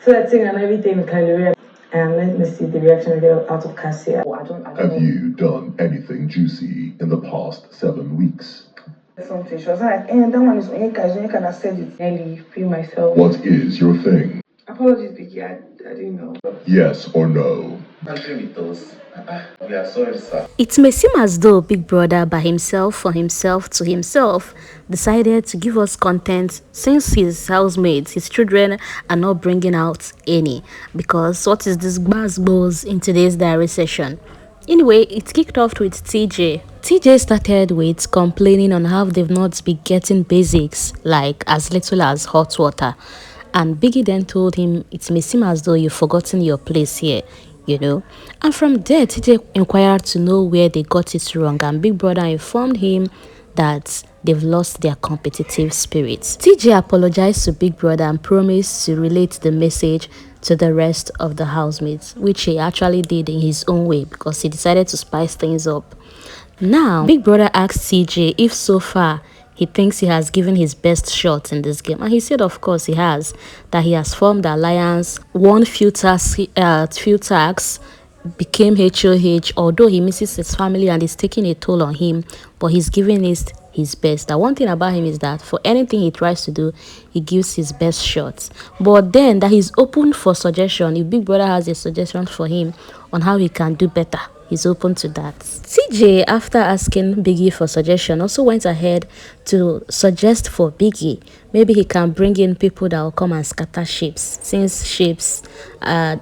flirting and everything with Kellyrae. And let me see the reaction I get out of Kassia'S. Oh, I don't Have know. you done anything juicy in the past 7 weeks? Something. She was like, that one is Onyeka, Onyeka that said it. Nelly, free myself. What is your thing? Apologies, Biggie, I didn't know. Yes or no? We are sorry, sir. It may seem as though Big Brother by himself, for himself, to himself, decided to give us content since his housemates, his children, are not bringing out any. Because what is this buzz in today's diary session? Anyway, it kicked off with TJ. TJ started with complaining on how they've not been getting basics, like as little as hot water. And Biggie then told him, it may seem as though you've forgotten your place here, you know. And from there, TJ inquired to know where they got it wrong, and Big Brother informed him that they've lost their competitive spirit. TJ apologized to Big Brother and promised to relate the message to the rest of the housemates, which he actually did in his own way because he decided to spice things up. Now, Big Brother asked TJ if so far he thinks he has given his best shot in this game, and he said of course he has, that he has formed the alliance, won few tasks, became HOH, although he misses his family and is taking a toll on him, but he's giving his best. The one thing about him is that for anything he tries to do, he gives his best shot. But then that he's open for suggestion. If Big Brother has a suggestion for him on how he can do better, he's open to that. TJ, after asking Biggie for suggestion, also went ahead to suggest for Biggie, maybe he can bring in people that will come and scatter ships, since ships are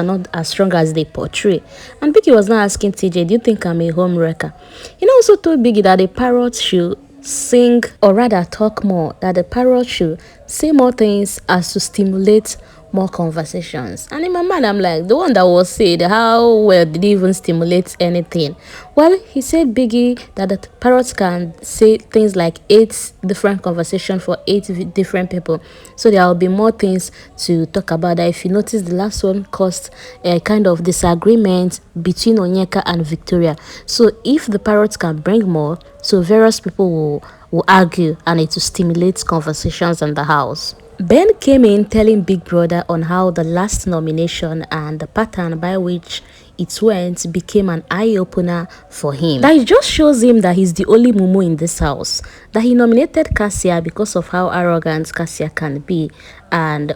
not as strong as they portray. And Biggie was now asking TJ, do you think I'm a home wrecker? He also told Biggie that the parrot should sing, or rather talk more, that the parrot should say more things as to stimulate more conversations. And in my mind, I'm like, the one that was said, how well did he even stimulate anything? Well, he said Biggie that the parrots can say things like 8 different conversations for 8 different people, so there will be more things to talk about. That if you notice, the last one caused a kind of disagreement between Onyeka and Victoria. So if the parrots can bring more, so various people will argue, and it will stimulate conversations in the house. Ben came in telling Big Brother on how the last nomination and the pattern by which it went became an eye-opener for him. That it just shows him that he's the only mumu in this house. That he nominated Kassia'S because of how arrogant Kassia'S can be, and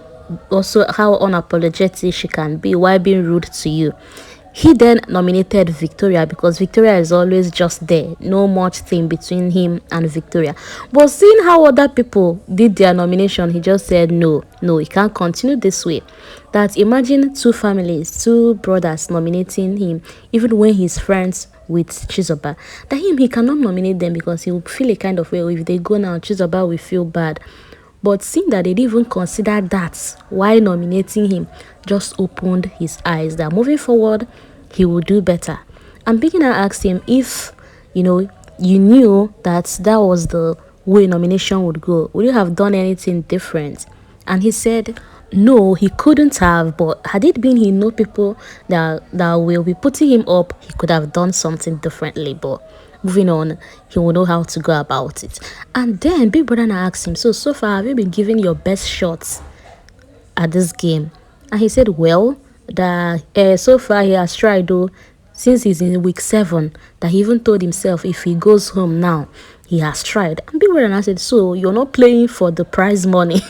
also how unapologetic she can be while being rude to you. He then nominated Victoria because Victoria is always just there. No much thing between him and Victoria. But seeing how other people did their nomination, he just said, no, he can't continue this way. That imagine 2 families, 2 brothers nominating him, even when he's friends with Chizoba. That he cannot nominate them because he will feel a kind of way. If they go now, Chizoba will feel bad. But seeing that they didn't even consider that while nominating him, just opened his eyes that moving forward, he will do better. And Biggie asked him if, you knew that was the way nomination would go, would you have done anything different? And he said, no, he couldn't have, but had it been he know people that will be putting him up, he could have done something differently. But moving on, he will know how to go about it. And then Big Brother asked him, so far, have you been giving your best shots at this game? And he said, well, that so far he has tried, though, since he's in week 7, that he even told himself if he goes home now, he has tried. And Big Brother said, so you're not playing for the prize money?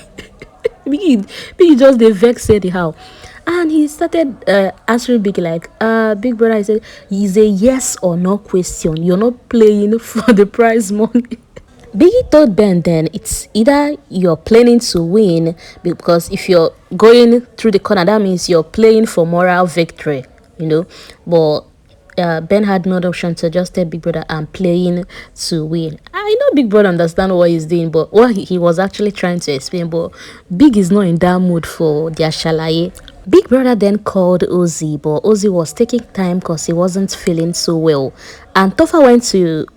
Biggie just the vex said how. And he started answering Biggie like, Big Brother, he said, it's a yes or no question. You're not playing for the prize money. Biggie told Ben then it's either you're planning to win, because if you're going through the corner, that means you're playing for moral victory, But Ben had no option to just tell Big Brother I'm playing to win. I know Big Brother understand what he's doing, but what he was actually trying to explain, but Big is not in that mood for their shalaye. Big Brother then called Ozzy, but Ozzy was taking time because he wasn't feeling so well. And Tofa went to,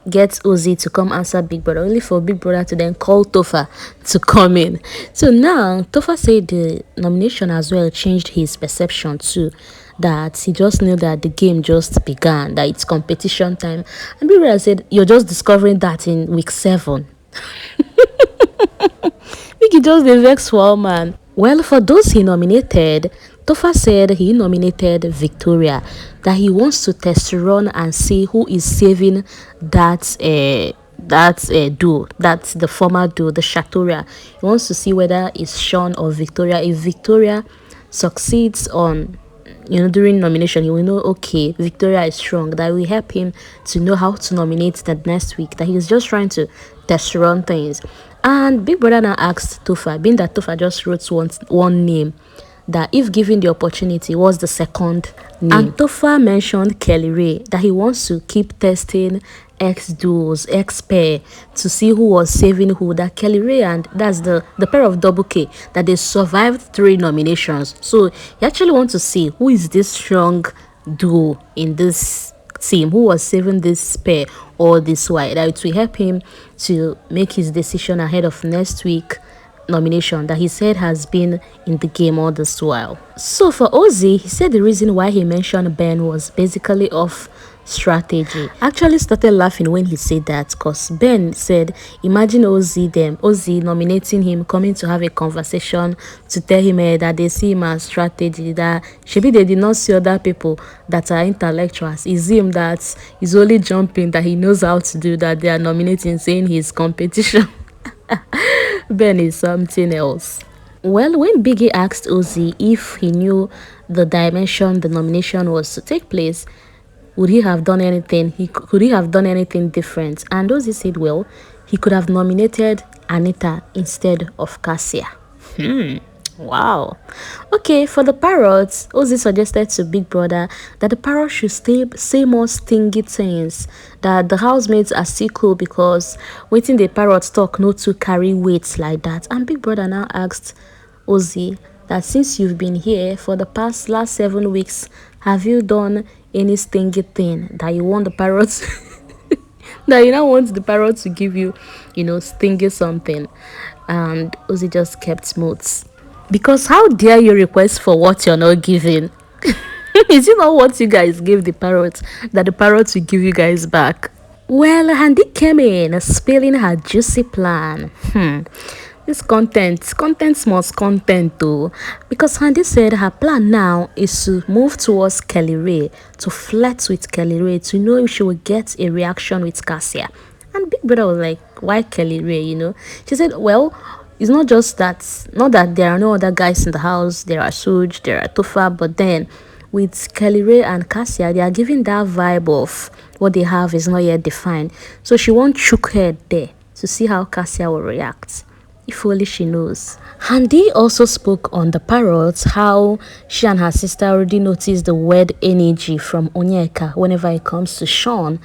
get Ozzy to come answer Big Brother, only for Big Brother to then call Tofa to come in. So now, Tofa said the nomination as well changed his perception too. That he just knew that the game just began, that it's competition time. And Big Brother said, you're just discovering that in week 7. Biggie just the vex for all, man. Well, for those he nominated, Tofa said he nominated Victoria, that he wants to test run and see who is saving that duo, that's the former duo, the Shatoria. He wants to see whether it's Sean or Victoria. If Victoria succeeds on, during nomination, he will know, okay, Victoria is strong. That will help him to know how to nominate that next week. That he's just trying to test run things. And Big Brother now asked Tofa, being that Tofa just wrote one name, that if given the opportunity, was the second name. And Tofa mentioned Kellyrae, that he wants to keep testing ex duos, ex pair, to see who was saving who. That Kellyrae, and that's the pair of Double K, that they survived 3 nominations. So you actually want to see who is this strong duo in this team, who was saving this pair or this white. That it will help him to make his decision ahead of next week nomination that he said has been in the game all this while. So for Ozzy, he said the reason why he mentioned Ben was basically off strategy. I actually started laughing when he said that, because Ben said, imagine Ozzy nominating him, coming to have a conversation to tell him that they see him as strategy, that maybe they did not see other people that are intellectuals. It's him that is only jumping, that he knows how to do, that they are nominating, saying he's competition. Ben is something else. Well, when Biggie asked Ozzy if he knew the dimension the nomination was to take place, would he have done anything? Could he have done anything different? And Ozzy said, well, he could have nominated Anita instead of Kassia. Wow. Okay, for the parrots, Ozzy suggested to Big Brother that the parrot should say more stingy things, that the housemates are still cool because waiting the parrots talk not to carry weights like that. And Big Brother now asked Ozzy that since you've been here for the last 7 weeks, have you done any stingy thing that you want the parrots that you don't want the parrot to give you, stingy something? And Ozzy just kept smooth. Because how dare you request for what you're not giving? Is it not what you guys give the parrot that the parrot will give you guys back? Well, Handi came in spilling her juicy plan. This content must content though, because Handi said her plan now is to move towards Kellyrae, to flirt with Kellyrae, to know if she will get a reaction with Kassia. And Big Brother was like, why Kellyrae, She said, well, it's not just that, not that there are no other guys in the house. There are Suj, there are Tofa, but then with Kellyrae and Kassia, they are giving that vibe of what they have is not yet defined. So she won't choke head there to see how Kassia will react. If only she knows. Handi also spoke on the parrots, how she and her sister already noticed the weird energy from Onyeka whenever it comes to Sean.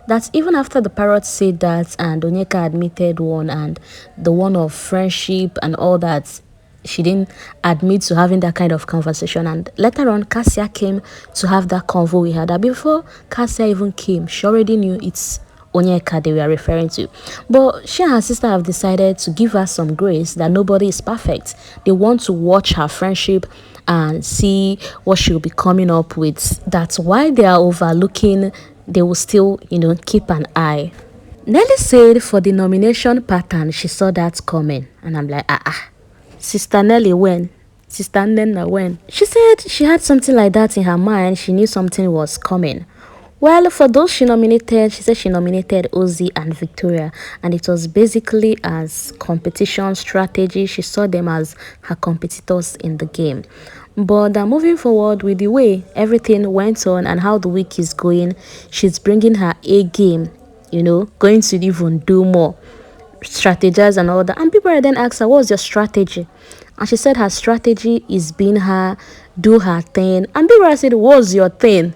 That even after the parrot said that and Onyeka admitted one, and the one of friendship and all that, she didn't admit to having that kind of conversation. And later on, Kassia came to have that convo with her. That before Kassia even came, she already knew it's Onyeka they were referring to. But she and her sister have decided to give her some grace, that nobody is perfect. They want to watch her friendship and see what she'll be coming up with. That's why they are overlooking. They will still, keep an eye. Nelly said for the nomination pattern, she saw that coming. And I'm like, Sister Nelly, when? Sister Nena, when? She said she had something like that in her mind. She knew something was coming. Well, for those she nominated, she said she nominated Ozzy and Victoria. And it was basically as competition strategy. She saw them as her competitors in the game. But moving forward with the way everything went on and how the week is going, she's bringing her A game, going to even do more, strategize and all that. And people then asked her, what's your strategy? And she said her strategy is being her, do her thing. And people said, what's your thing?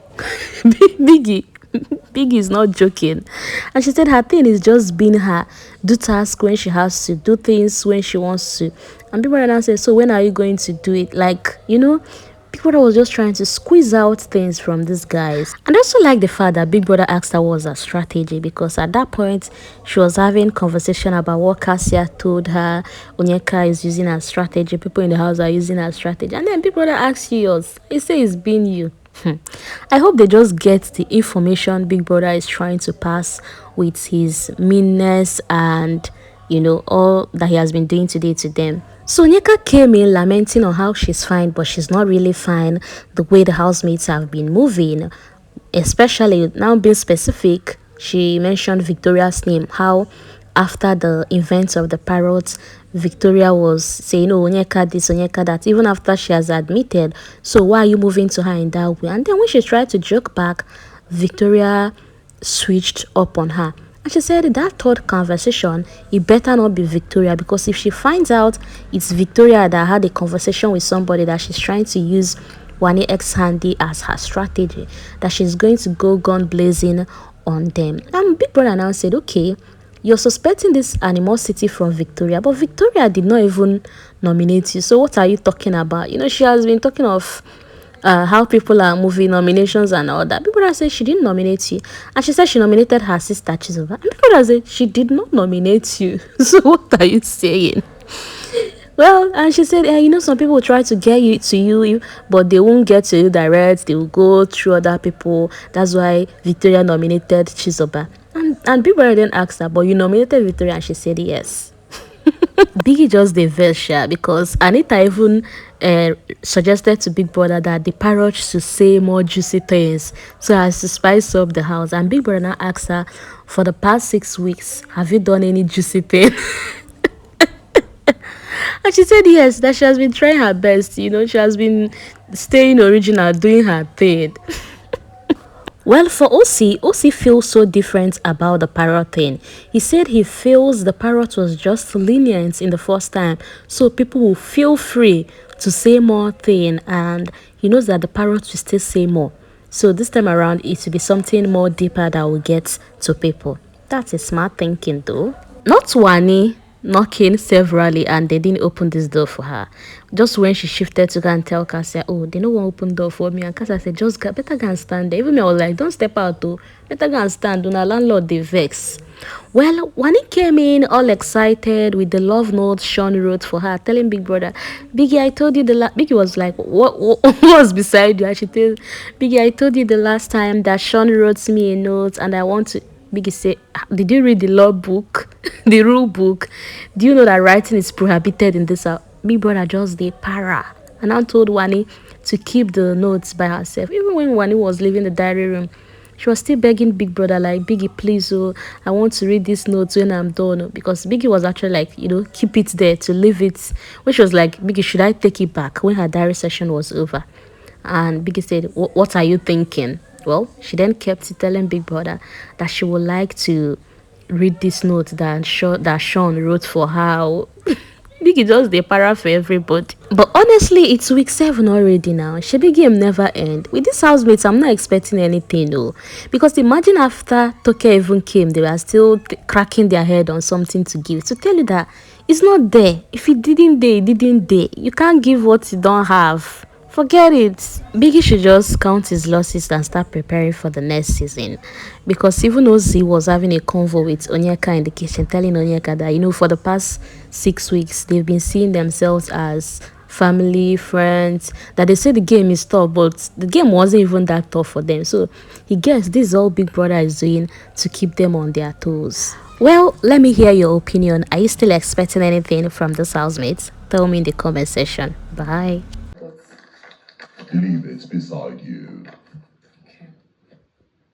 Biggie is not joking. And she said her thing is just being her, do tasks when she has to, do things when she wants to. And people now said, so when are you going to do it? Like, Big Brother was just trying to squeeze out things from these guys. And I also like the fact that Big Brother asked her what was her strategy, because at that point she was having conversation about what Kassia told her. Onyeka is using her strategy, people in the house are using her strategy, and then Big Brother asks you yours. He says it's been you. I hope they just get the information Big Brother is trying to pass with his meanness and all that he has been doing today to them. So Onyeka came in lamenting on how she's fine, but she's not really fine the way the housemates have been moving. Especially now being specific, she mentioned Victoria's name, how after the events of the parrots, Victoria was saying, oh, Onyeka this, Onyeka that, even after she has admitted. So why are you moving to her in that way? And then when she tried to joke back, Victoria switched up on her. And she said that third conversation, it better not be Victoria, because if she finds out it's Victoria that had a conversation with somebody that she's trying to use Wani X Handi as her strategy, that she's going to go gun blazing on them. And Big Brother now said, okay, you're suspecting this animosity from Victoria, but Victoria did not even nominate you. So what are you talking about? You know, she has been talking of how people are moving nominations and all that. People that say she didn't nominate you, and she said she nominated her sister Chizoba. And people that say she did not nominate you. So what are you saying? Well, and she said, you know, some people will try to get you, but they won't get to you direct. They will go through other people. That's why Victoria nominated Chizoba. And people then asked her, but you nominated Victoria, and she said yes. Biggie just the version, because Anita even suggested to Big Brother that the parrot should say more juicy things so as to spice up the house. And Big Brother now asked her, for the past 6 weeks, have you done any juicy thing? And she said yes, that she has been trying her best. You know, she has been staying original, doing her thing. Well, for OC feels so different about the parrot thing. He said he feels the parrot was just lenient in the first time, so people will feel free to say more thing, and he knows that the parrot will still say more. So this time around, it will be something more deeper that will get to people. That's a smart thinking though. Not Wani knocking severally and they didn't open this door for her. Just when she shifted to go and tell Kassia, oh, they no one open door for me, and Kassia said, just better go and stand there. Even me, I was like, don't step out though, better go and stand. Una landlord they vex. Well, when he came in all excited with the love note Sean wrote for her, telling Big Brother, Biggie, I told you Biggie was like, what was beside you? And she told Biggie, I told you the last time that Sean wrote me a note and I want to. Biggie say, did you read the law book, the rule book? Do you know that writing is prohibited in this house? Big Brother just did para. And I told Wani to keep the notes by herself. Even when Wani was leaving the diary room, she was still begging Big Brother, like, Biggie, please, oh, I want to read this notes when I'm done. Because Biggie was actually like, you know, keep it there, to leave it. Which was like, Biggie, should I take it back when her diary session was over? And Biggie said, what are you thinking? Well, she then kept telling Big Brother that she would like to read this note that Sean wrote for her. Biggie just the para for everybody. But honestly, it's week 7 already now. Shebi game never end. With these housemates, I'm not expecting anything though. Because imagine after Toke even came, they were still cracking their head on something to give. To tell you that it's not there. If it didn't there, it didn't there. You can't give what you don't have. Forget it. Biggie should just count his losses and start preparing for the next season. Because even Oz was having a convo with Onyeka in the kitchen, telling Onyeka that, you know, for the past 6 weeks, they've been seeing themselves as family, friends, that they say the game is tough, but the game wasn't even that tough for them. So he guessed this is all Big Brother is doing to keep them on their toes. Well, let me hear your opinion. Are you still expecting anything from this housemates? Tell me in the comment section. Bye. Leave it beside you.